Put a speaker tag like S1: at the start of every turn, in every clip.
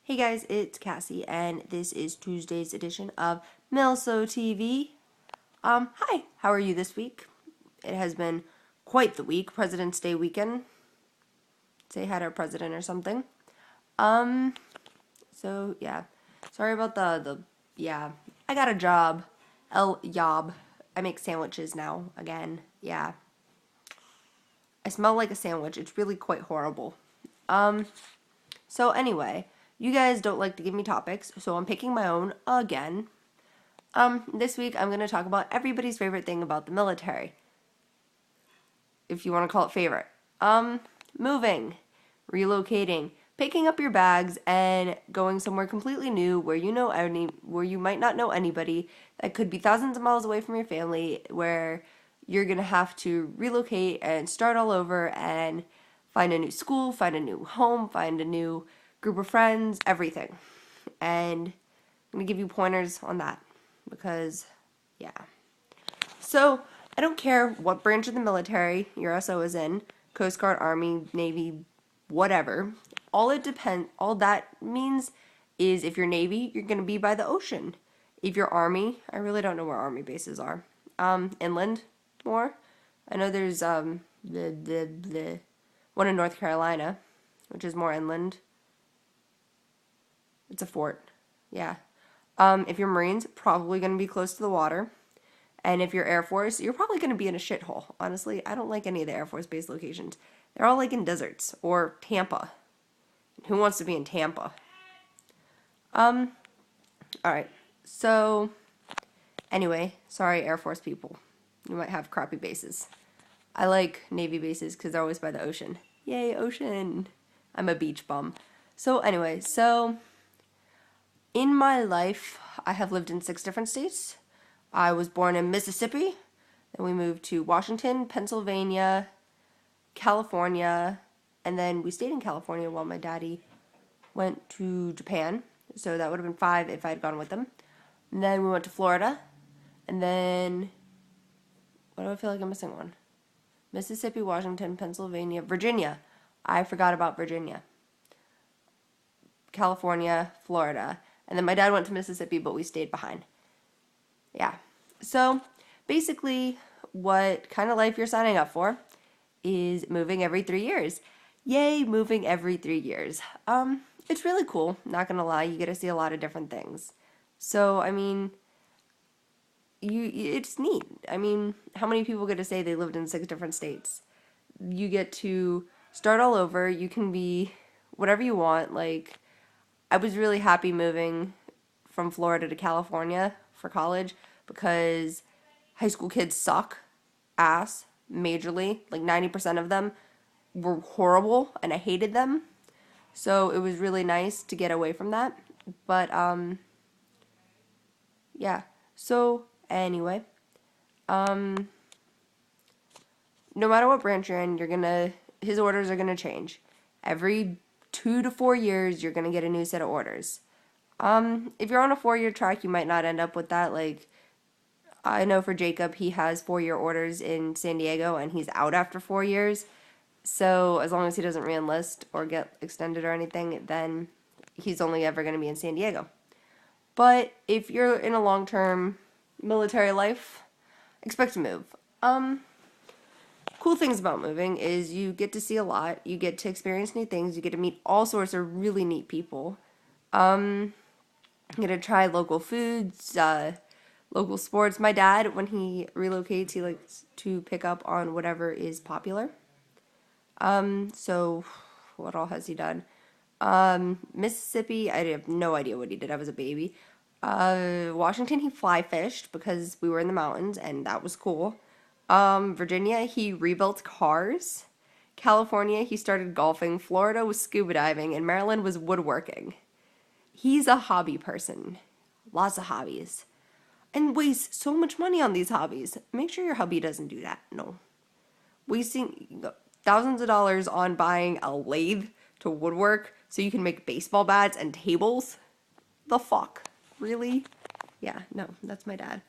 S1: Hey guys, it's Cassie, and this is Tuesday's edition of Milso TV. Hi, how are you this week? It has been quite the week, President's Day weekend. Say hi to our president or something. Um, so yeah, sorry about yeah, I got a job, job. I make sandwiches now again. Yeah, I smell like a sandwich. It's really quite horrible. So anyway, you guys don't like to give me topics, so I'm picking my own again. This week I'm going to talk about everybody's favorite thing about the military, if you want to call it favorite. Moving, relocating, picking up your bags and going somewhere completely new where where you might not know anybody, that could be thousands of miles away from your family, where you're going to have to relocate and start all over and find a new school, find a new home, find a new group of friends, everything. And I'm going to give you pointers on that because, yeah. So, I don't care what branch of the military your SO is in, Coast Guard, Army, Navy, whatever. All that means is if you're Navy, you're going to be by the ocean. If you're Army, I really don't know where Army bases are. Inland more. I know there's the one in North Carolina, which is more inland. It's a fort. Yeah. If you're Marines, probably going to be close to the water. And if you're Air Force, you're probably going to be in a shithole. Honestly, I don't like any of the Air Force base locations. They're all like in deserts or Tampa. Who wants to be in Tampa? Alright. So, anyway, sorry, Air Force people. You might have crappy bases. I like Navy bases because they're always by the ocean. Yay, ocean! I'm a beach bum. So, anyway, in my life, I have lived in 6 different states. I was born in Mississippi, then we moved to Washington, Pennsylvania, California, and then we stayed in California while my daddy went to Japan. So that would have been 5 if I had gone with them. And then we went to Florida, and then, what do I feel like I'm missing one? Mississippi, Washington, Pennsylvania, Virginia. I forgot about Virginia. California, Florida. And then my dad went to Mississippi, but we stayed behind. Yeah. So, basically, what kind of life you're signing up for is moving every 3 years. Yay, moving every 3 years. It's really cool, not gonna lie. You get to see a lot of different things. So, I mean, it's neat. I mean, how many people get to say they lived in 6 different states? You get to start all over. You can be whatever you want. Like, I was really happy moving from Florida to California for college because high school kids suck ass majorly. Like 90% of them were horrible and I hated them. So it was really nice to get away from that. But yeah. So anyway, no matter what branch you're in, his orders are gonna change. Every 2 to 4 years, you're gonna get a new set of orders. If you're on a 4-year track, you might not end up with that. Like, I know for Jacob, he has 4-year orders in San Diego, and he's out after 4 years. So as long as he doesn't re-enlist or get extended or anything, then he's only ever going to be in San Diego. But if you're in a long-term military life, expect to move. Cool things about moving is you get to see a lot, you get to experience new things, you get to meet all sorts of really neat people. You get to try local foods, local sports. My dad, when he relocates, he likes to pick up on whatever is popular. So what all has he done? Mississippi, I have no idea what he did. I was a baby. Washington, he fly fished because we were in the mountains and that was cool. Virginia, he rebuilt cars. California, he started golfing. Florida was scuba diving and Maryland was woodworking. He's a hobby person. Lots of hobbies. And wastes so much money on these hobbies. Make sure your hubby doesn't do that. No. Wasting thousands of dollars on buying a lathe to woodwork so you can make baseball bats and tables. The fuck? Really? Yeah, no, that's my dad.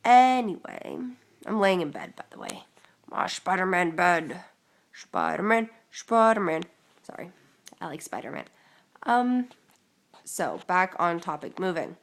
S1: Anyway, I'm laying in bed, by the way. My Spider-Man bed. Spider-Man. Sorry, I like Spider-Man. So back on topic, moving.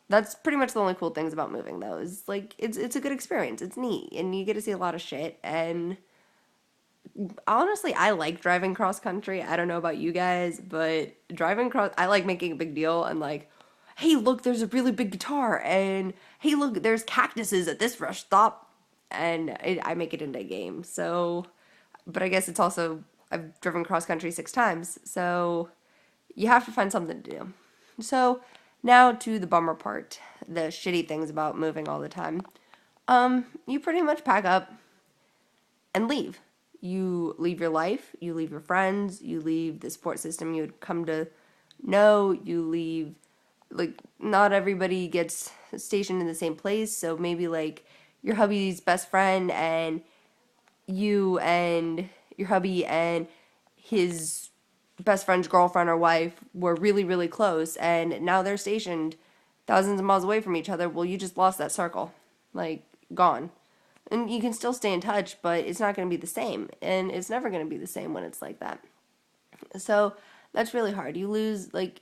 S1: That's pretty much the only cool things about moving, though. Is like it's a good experience. It's neat, and you get to see a lot of shit. And honestly, I like driving cross country. I don't know about you guys, but driving cross, I like making a big deal and like, hey, look, there's a really big guitar, and hey, look, there's cactuses at this rush stop, and I make it into a game. So, but I guess it's also I've driven cross country 6 times, so you have to find something to do. So now to the bummer part, the shitty things about moving all the time. You pretty much pack up and leave. You leave your life, you leave your friends, you leave the support system you would come to know, you leave, like, not everybody gets stationed in the same place, so maybe, like, your hubby's best friend and you and your hubby and his best friend's girlfriend or wife were really, really close, and now they're stationed thousands of miles away from each other. Well, you just lost that circle. Like, gone. And you can still stay in touch, but it's not going to be the same. And it's never going to be the same when it's like that. So that's really hard. You lose, like,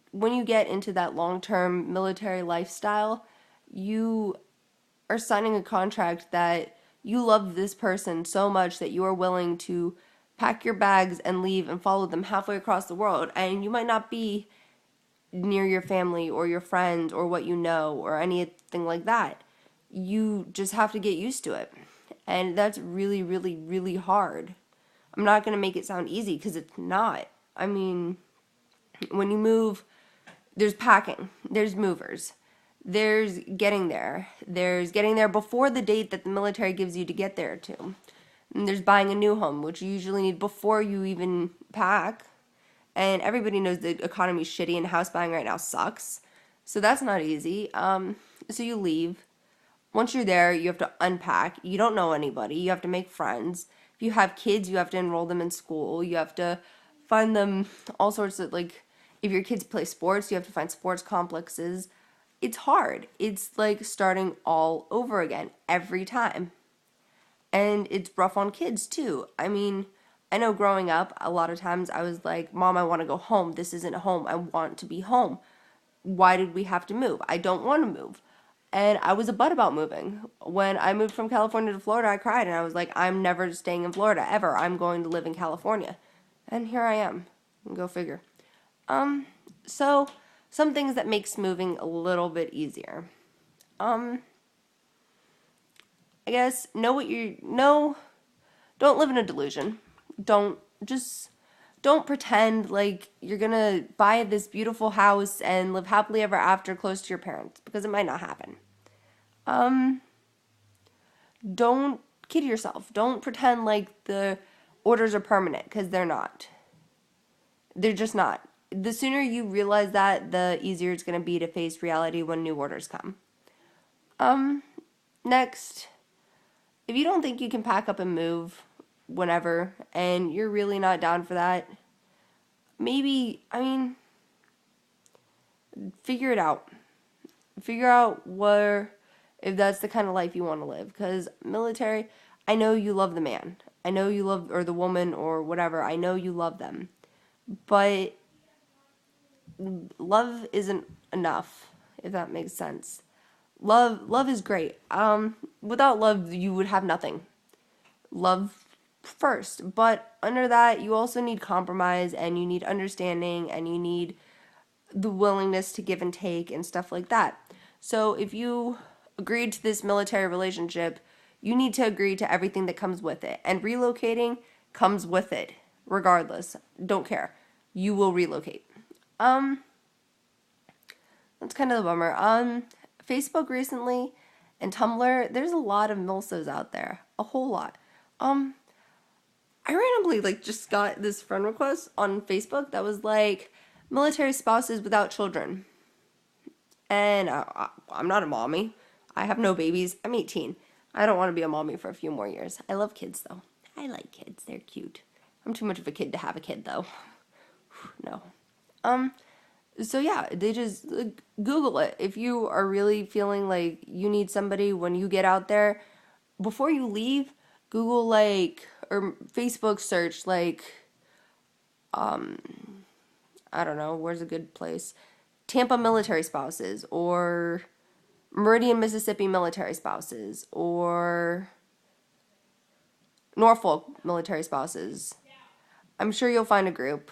S1: when you get into that long term military lifestyle, you are signing a contract that you love this person so much that you are willing to pack your bags and leave and follow them halfway across the world. And you might not be near your family or your friends or what you know or anything like that. You just have to get used to it. And that's really, really, really hard. I'm not going to make it sound easy because it's not. I mean, when you move, there's packing, there's movers, there's getting there before the date that the military gives you to get there to. And there's buying a new home, which you usually need before you even pack. And everybody knows the economy's shitty and house buying right now sucks. So that's not easy. So you leave. Once you're there, you have to unpack. You don't know anybody. You have to make friends. If you have kids, you have to enroll them in school. You have to find them all sorts of, like, if your kids play sports, you have to find sports complexes. It's hard. It's like starting all over again every time. And it's rough on kids too. I mean, I know growing up, a lot of times I was like, Mom, I want to go home. This isn't home. I want to be home. Why did we have to move? I don't want to move. And I was a butt about moving. When I moved from California to Florida, I cried and I was like, I'm never staying in Florida ever. I'm going to live in California. And here I am. Go figure. So some things that makes moving a little bit easier. I guess know what you know. Don't live in a delusion. Don't pretend like you're gonna buy this beautiful house and live happily ever after close to your parents, because it might not happen. Don't kid yourself. Don't pretend like the orders are permanent, because they're not. They're just not. The sooner you realize that, the easier it's gonna be to face reality when new orders come. Next, if you don't think you can pack up and move whenever, and you're really not down for that, maybe, I mean, figure it out. Figure out if that's the kind of life you want to live. Because military, I know you love the man. I know you love, or the woman, or whatever. I know you love them. But love isn't enough, if that makes sense. Love is great. Without love, you would have nothing. Love first, but under that, you also need compromise, and you need understanding, and you need the willingness to give and take and stuff like that. So if you agreed to this military relationship, you need to agree to everything that comes with it, and relocating comes with it, regardless. Don't care. You will relocate. That's kind of the bummer. Facebook recently and Tumblr, there's a lot of milsos out there. A whole lot. I randomly just got this friend request on Facebook that was like, military spouses without children. And I'm not a mommy. I have no babies. I'm 18. I don't want to be a mommy for a few more years. I love kids though. I like kids. They're cute. I'm too much of a kid to have a kid though. No. So yeah, they just Google it. If you are really feeling like you need somebody when you get out there, before you leave, Google or Facebook search I don't know, where's a good place? Tampa military spouses, or Meridian, Mississippi military spouses, or Norfolk military spouses. I'm sure you'll find a group.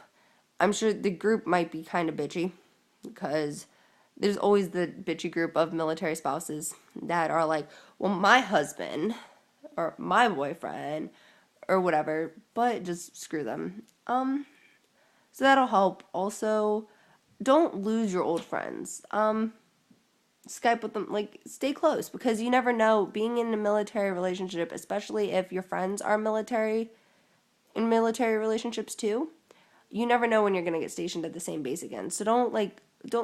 S1: I'm sure the group might be kind of bitchy because there's always the bitchy group of military spouses that are like, well, my husband or my boyfriend or whatever, but just screw them. So that'll help. Also, don't lose your old friends. Skype with them, like, stay close, because you never know, being in a military relationship, especially if your friends are in military relationships too, you never know when you're going to get stationed at the same base again. So don't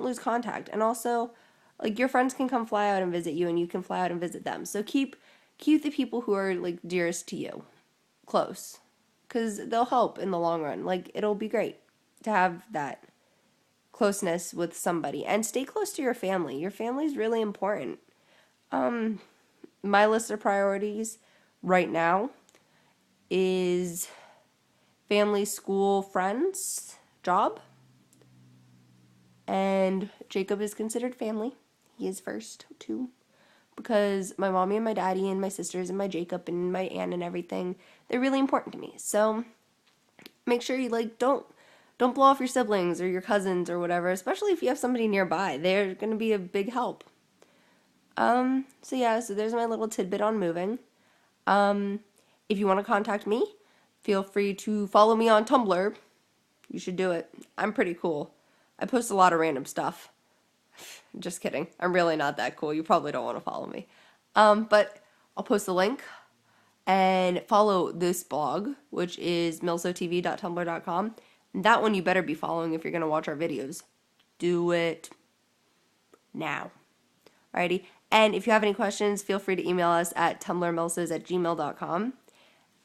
S1: lose contact. And also, like, your friends can come fly out and visit you, and you can fly out and visit them. So keep the people who are, like, dearest to you close, because they'll help in the long run. Like, it'll be great to have that closeness with somebody, and stay close to your family. Your family is really important. My list of priorities right now is family, school, friends, job, and Jacob is considered family. He is first too, because my mommy and my daddy and my sisters and my Jacob and my aunt and everything, they're really important to me. So make sure you, like, don't blow off your siblings or your cousins or whatever, especially if you have somebody nearby. They're going to be a big help. So yeah, so there's my little tidbit on moving. If you want to contact me, feel free to follow me on Tumblr. You should do it. I'm pretty cool. I post a lot of random stuff. Just kidding. I'm really not that cool. You probably don't want to follow me. But I'll post the link, and follow this blog, which is milsotv.tumblr.com. That one you better be following if you're going to watch our videos. Do it now. Alrighty. And if you have any questions, feel free to email us at tumblrmilsos@gmail.com.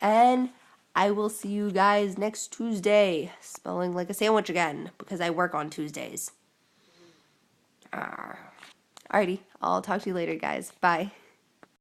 S1: And I will see you guys next Tuesday. Spelling like a sandwich again, because I work on Tuesdays. Alrighty. I'll talk to you later, guys. Bye.